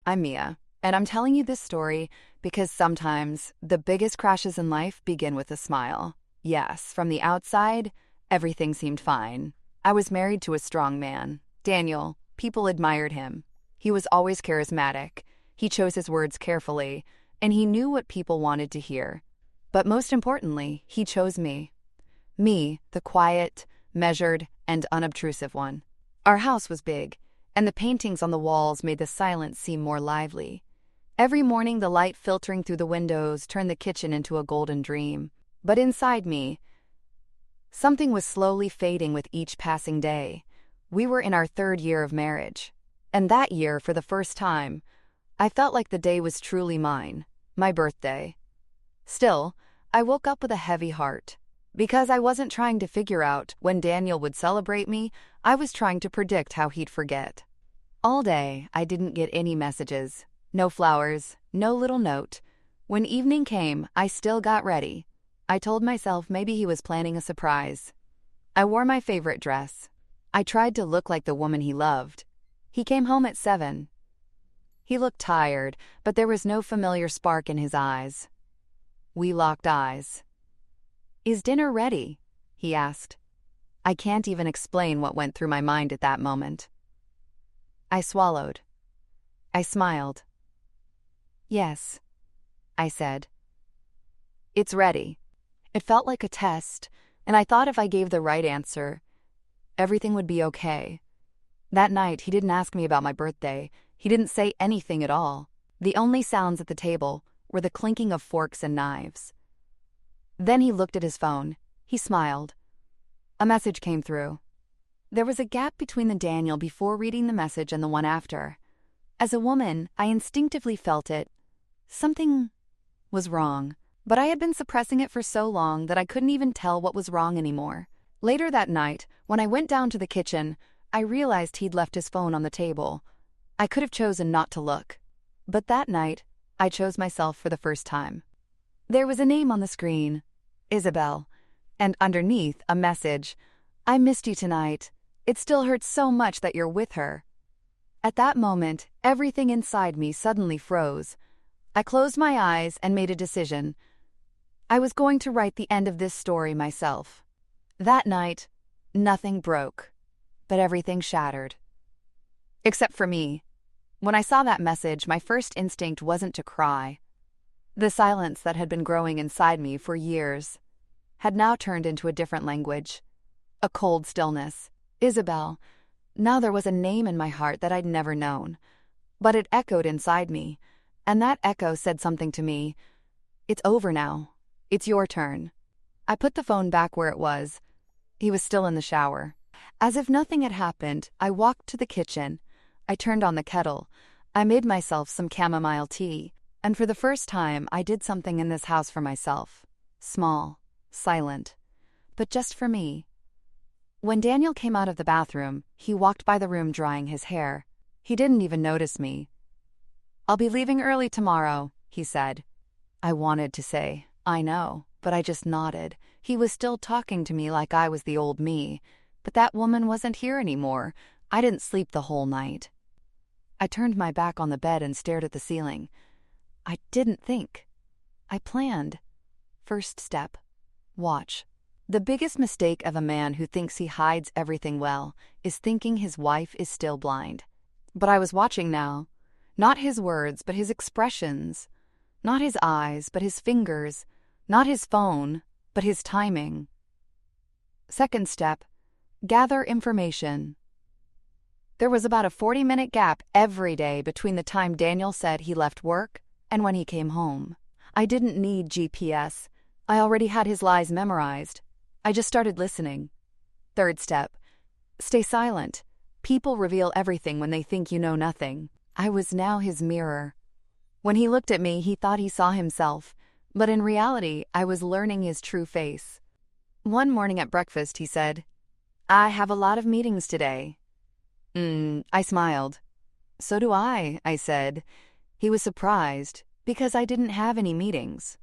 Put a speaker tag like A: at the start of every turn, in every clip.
A: I'm Mia, and I'm telling you this story because sometimes the biggest crashes in life begin with a smile. Yes, from the outside, everything seemed fine. I was married to a strong man, Daniel. People admired him. He was always charismatic. He chose his words carefully, and he knew what people wanted to hear. But most importantly, he chose me. Me, the quiet, measured, and unobtrusive one. Our house was big, and the paintings on the walls made the silence seem more lively. Every morning the light filtering through the windows turned the kitchen into a golden dream. But inside me, something was slowly fading with each passing day. We were in our 3rd year of marriage. And that year, for the first time, I felt like the day was truly mine, my birthday. Still, I woke up with a heavy heart. Because I wasn't trying to figure out when Daniel would celebrate me, I was trying to predict how he'd forget. All day, I didn't get any messages. No flowers, no little note. When evening came, I still got ready. I told myself maybe he was planning a surprise. I wore my favorite dress. I tried to look like the woman he loved. He came home at 7. He looked tired, but there was no familiar spark in his eyes. We locked eyes. "Is dinner ready?" he asked. I can't even explain what went through my mind at that moment. I swallowed. I smiled. "Yes," I said. "It's ready." It felt like a test, and I thought if I gave the right answer, everything would be okay. That night, he didn't ask me about my birthday. He didn't say anything at all. The only sounds at the table were the clinking of forks and knives. Then he looked at his phone. He smiled. A message came through. There was a gap between the Daniel before reading the message and the one after. As a woman, I instinctively felt it. Something was wrong, but I had been suppressing it for so long that I couldn't even tell what was wrong anymore. Later that night, when I went down to the kitchen, I realized he'd left his phone on the table. I could have chosen not to look. But that night, I chose myself for the first time. There was a name on the screen, Isabel, and underneath a message, "I missed you tonight. It still hurts so much that you're with her." At that moment, everything inside me suddenly froze. I closed my eyes and made a decision. I was going to write the end of this story myself. That night, nothing broke, but everything shattered. Except for me. When I saw that message, my first instinct wasn't to cry. The silence that had been growing inside me for years had now turned into a different language. A cold stillness. Isabel. Now there was a name in my heart that I'd never known. But it echoed inside me, and that echo said something to me. It's over now. It's your turn. I put the phone back where it was. He was still in the shower. As if nothing had happened, I walked to the kitchen. I turned on the kettle. I made myself some chamomile tea. And for the first time, I did something in this house for myself. Small, silent, but just for me. When Daniel came out of the bathroom, he walked by the room drying his hair. He didn't even notice me. "I'll be leaving early tomorrow," he said. I wanted to say, "I know," but I just nodded. He was still talking to me like I was the old me. But that woman wasn't here anymore. I didn't sleep the whole night. I turned my back on the bed and stared at the ceiling. I didn't think. I planned. First step. Watch. The biggest mistake of a man who thinks he hides everything well is thinking his wife is still blind. But I was watching now. Not his words, but his expressions. Not his eyes, but his fingers. Not his phone, but his timing. Second step. Gather information. There was about a 40-minute gap every day between the time Daniel said he left work and when he came home. I didn't need GPS. I already had his lies memorized. I just started listening. Third step. Stay silent. People reveal everything when they think you know nothing. I was now his mirror. When he looked at me, he thought he saw himself, but in reality, I was learning his true face. One morning at breakfast, he said, "I have a lot of meetings today." I smiled. "So do I said. He was surprised, because I didn't have any meetings.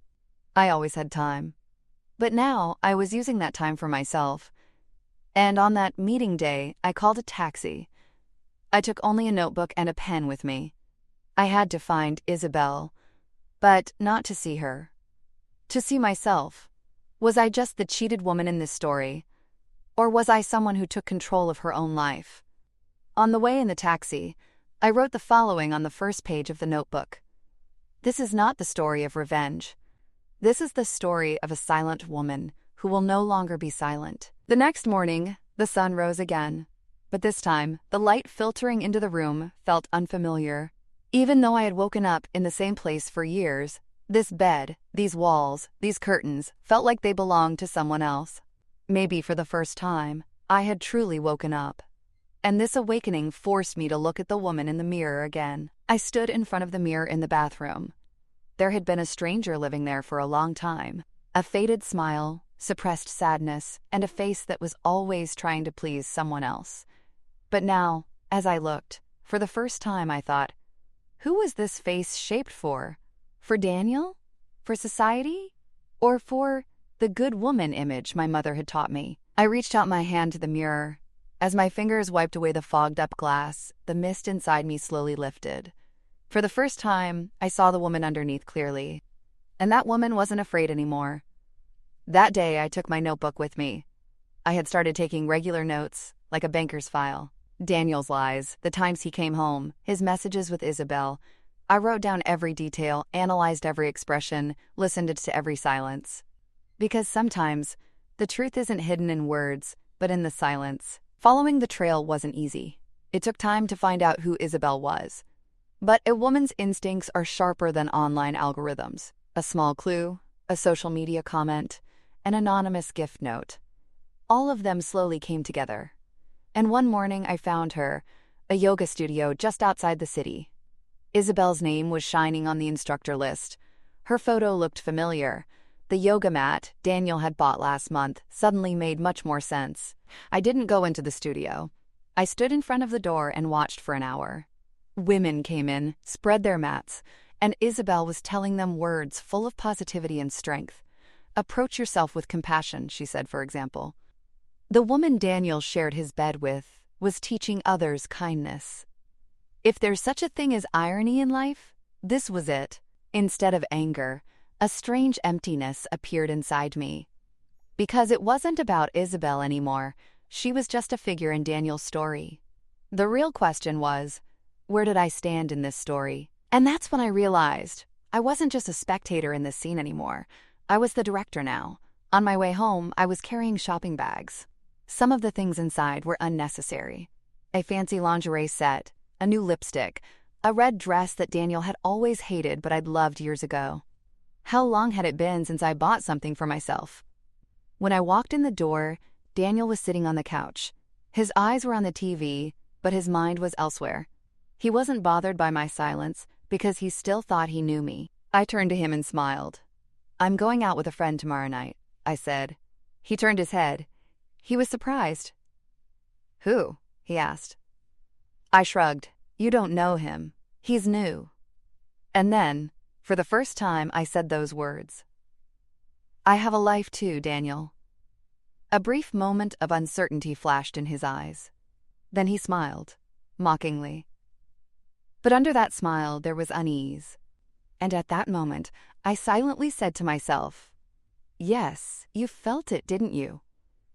A: I always had time. But now I was using that time for myself. And on that meeting day, I called a taxi. I took only a notebook and a pen with me. I had to find Isabel, but not to see her. To see myself. Was I just the cheated woman in this story? Or was I someone who took control of her own life? On the way in the taxi, I wrote the following on the first page of the notebook. This is not the story of revenge. This is the story of a silent woman who will no longer be silent. The next morning, the sun rose again, but this time, the light filtering into the room felt unfamiliar. Even though I had woken up in the same place for years, this bed, these walls, these curtains felt like they belonged to someone else. Maybe for the first time, I had truly woken up. And this awakening forced me to look at the woman in the mirror again. I stood in front of the mirror in the bathroom. There had been a stranger living there for a long time. A faded smile, suppressed sadness, and a face that was always trying to please someone else. But now, as I looked, for the first time I thought, who was this face shaped for? For Daniel? For society? Or for the good woman image my mother had taught me? I reached out my hand to the mirror. As my fingers wiped away the fogged-up glass, the mist inside me slowly lifted. For the first time, I saw the woman underneath clearly. And that woman wasn't afraid anymore. That day, I took my notebook with me. I had started taking regular notes, like a banker's file. Daniel's lies, the times he came home, his messages with Isabel. I wrote down every detail, analyzed every expression, listened to every silence. Because sometimes, the truth isn't hidden in words, but in the silence. Following the trail wasn't easy. It took time to find out who Isabel was. But a woman's instincts are sharper than online algorithms. A small clue, a social media comment, an anonymous gift note. All of them slowly came together. And one morning I found her, a yoga studio just outside the city. Isabel's name was shining on the instructor list. Her photo looked familiar. The yoga mat Daniel had bought last month suddenly made much more sense. I didn't go into the studio. I stood in front of the door and watched for an hour. Women came in, spread their mats, and Isabel was telling them words full of positivity and strength. Approach yourself with compassion, she said, for example. The woman Daniel shared his bed with was teaching others kindness. If there's such a thing as irony in life, this was it. Instead of anger, a strange emptiness appeared inside me. Because it wasn't about Isabel anymore, she was just a figure in Daniel's story. The real question was, where did I stand in this story? And that's when I realized I wasn't just a spectator in this scene anymore. I was the director now. On my way home, I was carrying shopping bags. Some of the things inside were unnecessary. A fancy lingerie set, a new lipstick, a red dress that Daniel had always hated but I'd loved years ago. How long had it been since I bought something for myself? When I walked in the door, Daniel was sitting on the couch. His eyes were on the TV, but his mind was elsewhere. He wasn't bothered by my silence because he still thought he knew me. I turned to him and smiled. I'm going out with a friend tomorrow night, I said. He turned his head. He was surprised. Who? He asked. I shrugged. You don't know him. He's new. And then, for the first time, I said those words. I have a life too, Daniel. A brief moment of uncertainty flashed in his eyes. Then he smiled, mockingly. But under that smile, there was unease. And at that moment, I silently said to myself, yes, you felt it, didn't you?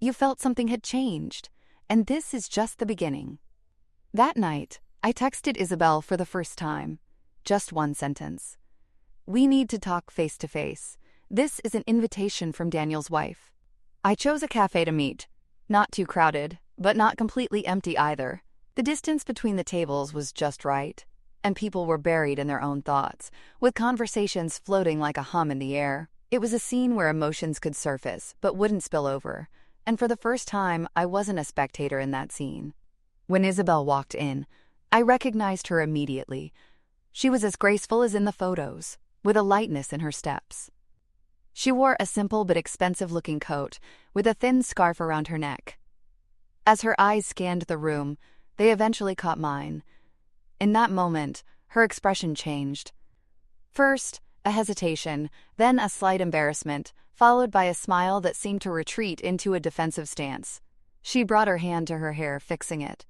A: You felt something had changed, and this is just the beginning. That night, I texted Isabel for the first time. Just one sentence. We need to talk face to face. This is an invitation from Daniel's wife. I chose a cafe to meet. Not too crowded, but not completely empty either. The distance between the tables was just right, and people were buried in their own thoughts, with conversations floating like a hum in the air. It was a scene where emotions could surface, but wouldn't spill over. And for the first time, I wasn't a spectator in that scene. When Isabel walked in, I recognized her immediately. She was as graceful as in the photos, with a lightness in her steps. She wore a simple but expensive-looking coat, with a thin scarf around her neck. As her eyes scanned the room, they eventually caught mine. In that moment, her expression changed. First, a hesitation, then a slight embarrassment, followed by a smile that seemed to retreat into a defensive stance. She brought her hand to her hair, fixing it.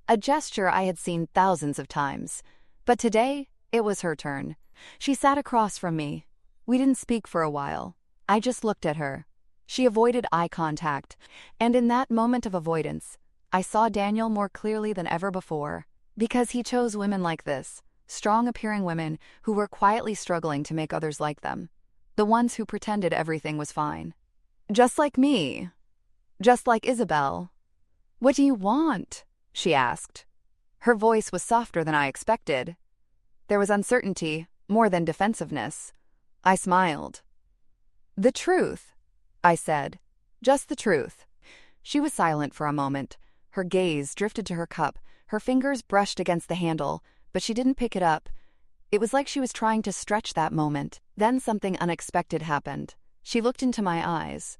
A: A gesture I had seen thousands of times. But today, It was her turn. She sat across from me. We didn't speak for a while. I just looked at her. She avoided eye contact, and in that moment of avoidance, I saw Daniel more clearly than ever before, because he chose women like this, strong-appearing women who were quietly struggling to make others like them, the ones who pretended everything was fine. Just like me. Just like Isabel. "What do you want?" she asked. Her voice was softer than I expected. There was uncertainty, more than defensiveness. I smiled. "The truth," I said. "Just the truth." She was silent for a moment. Her gaze drifted to her cup. Her fingers brushed against the handle, but she didn't pick it up. It was like she was trying to stretch that moment. Then something unexpected happened. She looked into my eyes,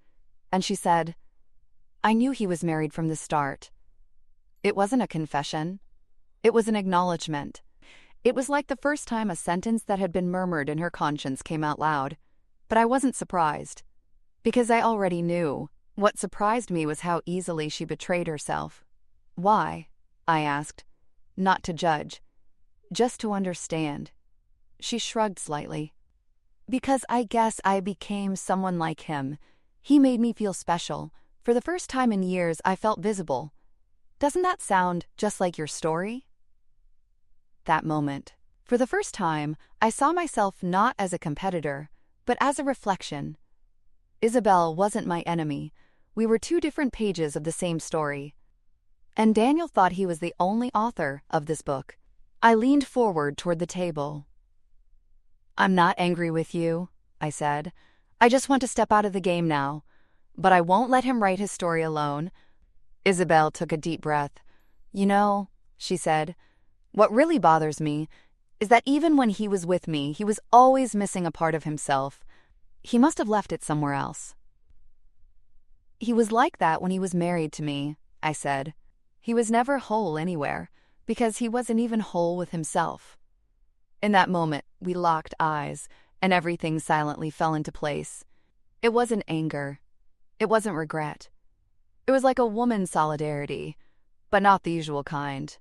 A: and she said, "I knew he was married from the start." It wasn't a confession. It was an acknowledgement. It was like the first time a sentence that had been murmured in her conscience came out loud. But I wasn't surprised, because I already knew. What surprised me was how easily she betrayed herself. "Why?" I asked. Not to judge, just to understand. She shrugged slightly. "Because I guess I became someone like him. He made me feel special. For the first time in years, I felt visible. Doesn't that sound just like your story?" That moment. For the first time, I saw myself not as a competitor, but as a reflection. Isabel wasn't my enemy. We were two different pages of the same story. And Daniel thought he was the only author of this book. I leaned forward toward the table. "I'm not angry with you," I said. "I just want to step out of the game now. But I won't let him write his story alone." Isabel took a deep breath. "You know," she said, "what really bothers me is that even when he was with me, he was always missing a part of himself. He must have left it somewhere else." "He was like that when he was married to me," I said. "He was never whole anywhere, because he wasn't even whole with himself." In that moment, we locked eyes, and everything silently fell into place. It wasn't anger. It wasn't regret. It was like a woman's solidarity, but not the usual kind.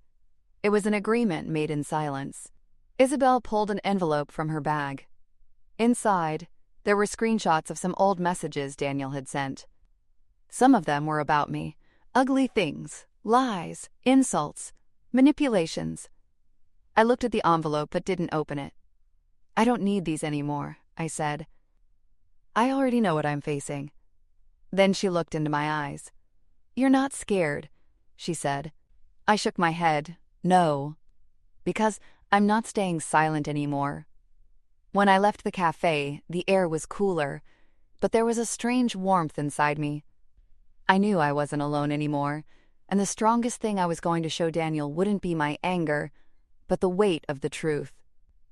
A: It was an agreement made in silence. Isabel pulled an envelope from her bag. Inside, there were screenshots of some old messages Daniel had sent. Some of them were about me. Ugly things, lies, insults, manipulations. I looked at the envelope but didn't open it. "I don't need these anymore," I said. "I already know what I'm facing." Then she looked into my eyes. "You're not scared," she said. I shook my head. "No, because I'm not staying silent anymore." When I left the cafe, the air was cooler, but there was a strange warmth inside me. I knew I wasn't alone anymore, and the strongest thing I was going to show Daniel wouldn't be my anger, but the weight of the truth.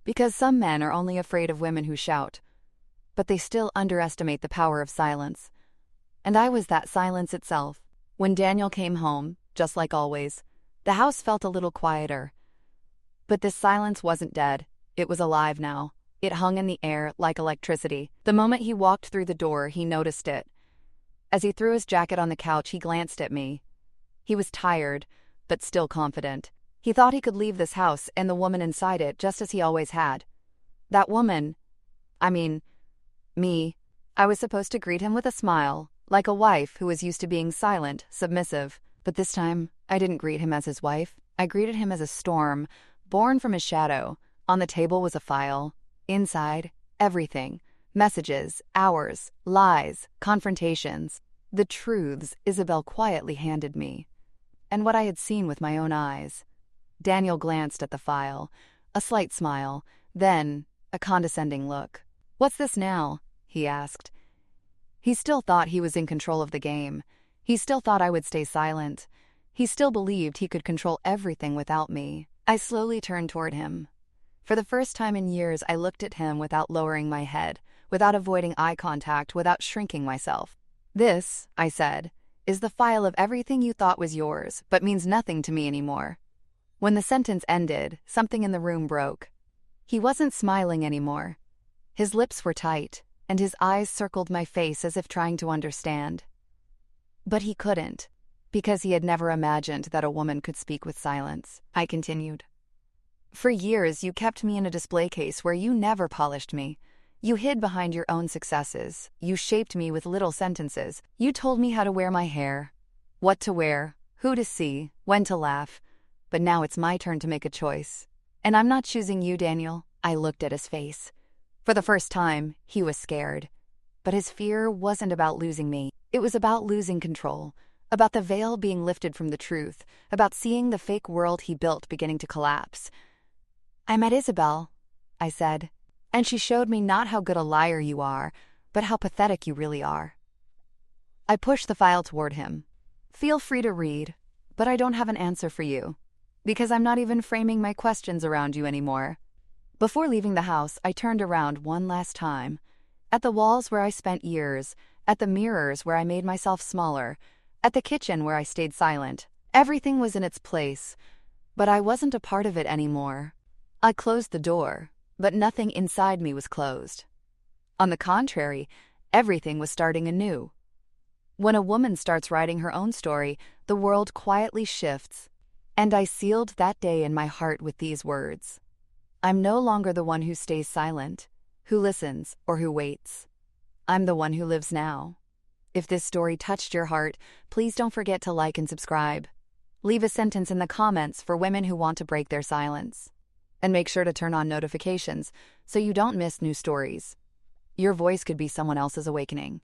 A: Because some men are only afraid of women who shout, but they still underestimate the power of silence. And I was that silence itself. When Daniel came home, just like always, the house felt a little quieter. But this silence wasn't dead. It was alive now. It hung in the air like electricity. The moment he walked through the door, he noticed it. As he threw his jacket on the couch, he glanced at me. He was tired, but still confident. He thought he could leave this house and the woman inside it just as he always had. That woman, me. I was supposed to greet him with a smile, like a wife who was used to being silent, submissive. But this time, I didn't greet him as his wife. I greeted him as a storm, born from his shadow. On the table was a file. Inside, everything. Messages, hours, lies, confrontations. The truths Isabel quietly handed me. And what I had seen with my own eyes. Daniel glanced at the file, a slight smile, then a condescending look. "What's this now?" he asked. He still thought he was in control of the game. He still thought I would stay silent. He still believed he could control everything without me. I slowly turned toward him. For the first time in years, I looked at him without lowering my head, without avoiding eye contact, without shrinking myself. "This," I said, "is the file of everything you thought was yours, but means nothing to me anymore." When the sentence ended, something in the room broke. He wasn't smiling anymore. His lips were tight, and his eyes circled my face as if trying to understand. But he couldn't, because he had never imagined that a woman could speak with silence. I continued. For years, you kept me in a display case where you never polished me. You hid behind your own successes. You shaped me with little sentences. You told me how to wear my hair, what to wear, who to see, when to laugh. But now it's my turn to make a choice. And I'm not choosing you, Daniel. I looked at his face. For the first time, he was scared. But his fear wasn't about losing me. It was about losing control, about the veil being lifted from the truth, about seeing the fake world he built beginning to collapse. "I met Isabel," I said, "and she showed me not how good a liar you are, but how pathetic you really are." I pushed the file toward him. "Feel free to read, but I don't have an answer for you, because I'm not even framing my questions around you anymore." Before leaving the house, I turned around one last time. At the walls where I spent years, at the mirrors where I made myself smaller, at the kitchen where I stayed silent. Everything was in its place, but I wasn't a part of it anymore. I closed the door, but nothing inside me was closed. On the contrary, everything was starting anew. When a woman starts writing her own story, the world quietly shifts, and I sealed that day in my heart with these words. I'm no longer the one who stays silent, who listens, or who waits. I'm the one who lives now. If this story touched your heart, please don't forget to like and subscribe. Leave a sentence in the comments for women who want to break their silence. And make sure to turn on notifications so you don't miss new stories. Your voice could be someone else's awakening.